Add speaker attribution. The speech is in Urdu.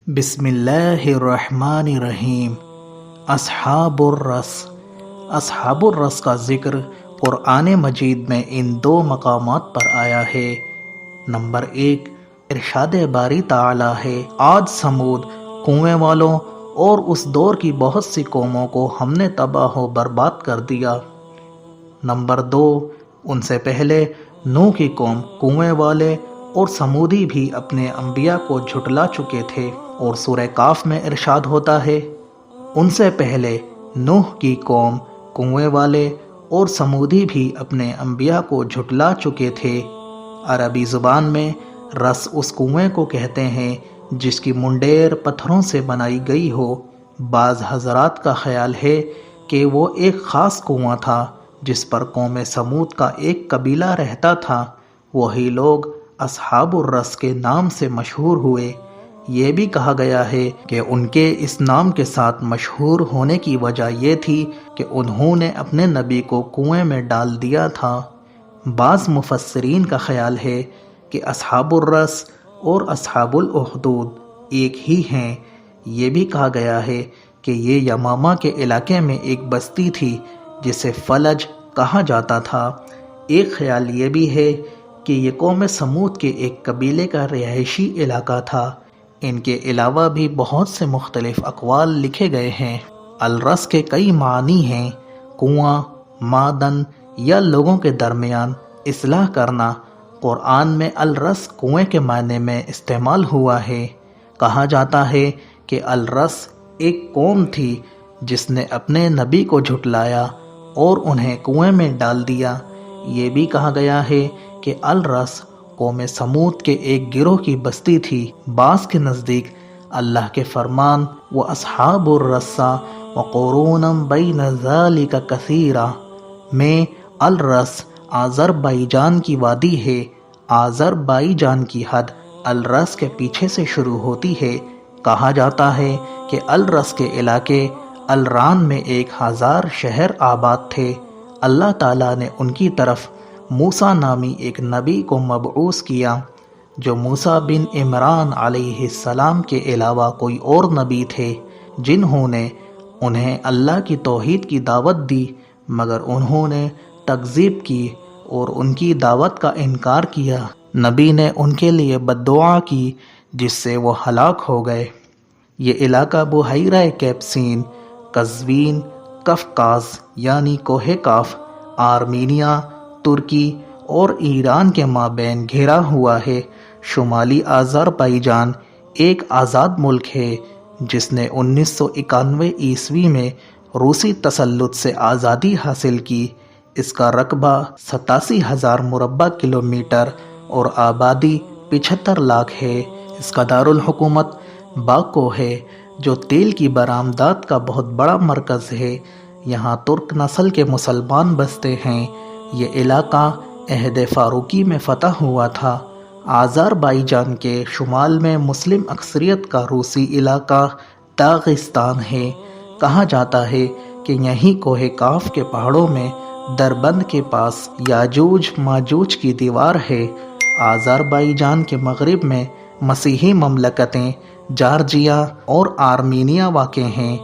Speaker 1: بسم اللہ الرحمن الرحیم۔ اصحاب الرس۔ اصحاب الرس کا ذکر قرآن مجید میں ان دو مقامات پر آیا ہے۔ نمبر 1، ارشاد باری تعالی ہے، عاد سمود کنویں والوں اور اس دور کی بہت سی قوموں کو ہم نے تباہ و برباد کر دیا۔ نمبر 2، ان سے پہلے نوح کی قوم کنویں والے اور سمودی بھی اپنے انبیاء کو جھٹلا چکے تھے، اور سورہ کاف میں ارشاد ہوتا ہے، ان سے پہلے نوح کی قوم کنویں والے اور سمودی بھی اپنے انبیاء کو جھٹلا چکے تھے۔ عربی زبان میں رس اس کنویں کو کہتے ہیں جس کی منڈیر پتھروں سے بنائی گئی ہو۔ بعض حضرات کا خیال ہے کہ وہ ایک خاص کنواں تھا جس پر قوم سمود کا ایک قبیلہ رہتا تھا، وہی لوگ اصحاب الرس کے نام سے مشہور ہوئے۔ یہ بھی کہا گیا ہے کہ ان کے اس نام کے ساتھ مشہور ہونے کی وجہ یہ تھی کہ انہوں نے اپنے نبی کو کنویں میں ڈال دیا تھا۔ بعض مفسرین کا خیال ہے کہ اصحاب الرس اور اصحاب الاخدود ایک ہی ہیں۔ یہ بھی کہا گیا ہے کہ یہ یمامہ کے علاقے میں ایک بستی تھی جسے فلج کہا جاتا تھا۔ ایک خیال یہ بھی ہے کہ یہ قوم سمود کے ایک قبیلے کا رہائشی علاقہ تھا۔ ان کے علاوہ بھی بہت سے مختلف اقوال لکھے گئے ہیں۔ الرس کے کئی معنی ہیں: کنواں، معدن یا لوگوں کے درمیان اصلاح کرنا۔ قرآن میں الرس کنویں کے معنی میں استعمال ہوا ہے۔ کہا جاتا ہے کہ الرس ایک قوم تھی جس نے اپنے نبی کو جھٹلایا اور انہیں کنویں میں ڈال دیا۔ یہ بھی کہا گیا ہے کہ الرس قوم سمود کے ایک گروہ کی بستی تھی۔ بعض کے نزدیک اللہ کے فرمان وَأَصْحَابُ الرَّسِّ وَقُرُونًا بَيْنَ ذَلِكَ كَثِيرًا میں الرس آذربائیجان کی وادی ہے۔ آذربائیجان کی حد الرس کے پیچھے سے شروع ہوتی ہے۔ کہا جاتا ہے کہ الرس کے علاقے الران میں 1000 شہر آباد تھے۔ اللہ تعالیٰ نے ان کی طرف موسیٰ نامی ایک نبی کو مبعوث کیا جو موسیٰ بن عمران علیہ السلام کے علاوہ کوئی اور نبی تھے جنہوں نے انہیں اللہ کی توحید کی دعوت دی، مگر انہوں نے تکذیب کی اور ان کی دعوت کا انکار کیا۔ نبی نے ان کے لیے بد دعا کی جس سے وہ ہلاک ہو گئے۔ یہ علاقہ بحیرہ کیپسین، قزوین، قفقاز یعنی کوہ کاف، آرمینیا، ترکی اور ایران کے مابین گھرا ہوا ہے۔ شمالی آذربائیجان ایک آزاد ملک ہے جس نے 1991 عیسوی میں روسی تسلط سے آزادی حاصل کی۔ اس کا رقبہ 87,000 مربع کلومیٹر اور آبادی 75 لاکھ ہے۔ اس کا دارالحکومت باکو ہے جو تیل کی برآمدات کا بہت بڑا مرکز ہے۔ یہاں ترک نسل کے مسلمان بستے ہیں۔ یہ علاقہ عہد فاروقی میں فتح ہوا تھا۔ آذربائیجان کے شمال میں مسلم اکثریت کا روسی علاقہ داغستان ہے۔ کہا جاتا ہے کہ یہیں کوہ کاف کے پہاڑوں میں دربند کے پاس یاجوج ماجوج کی دیوار ہے۔ آذربائیجان کے مغرب میں مسیحی مملکتیں جارجیا اور آرمینیا واقع ہیں۔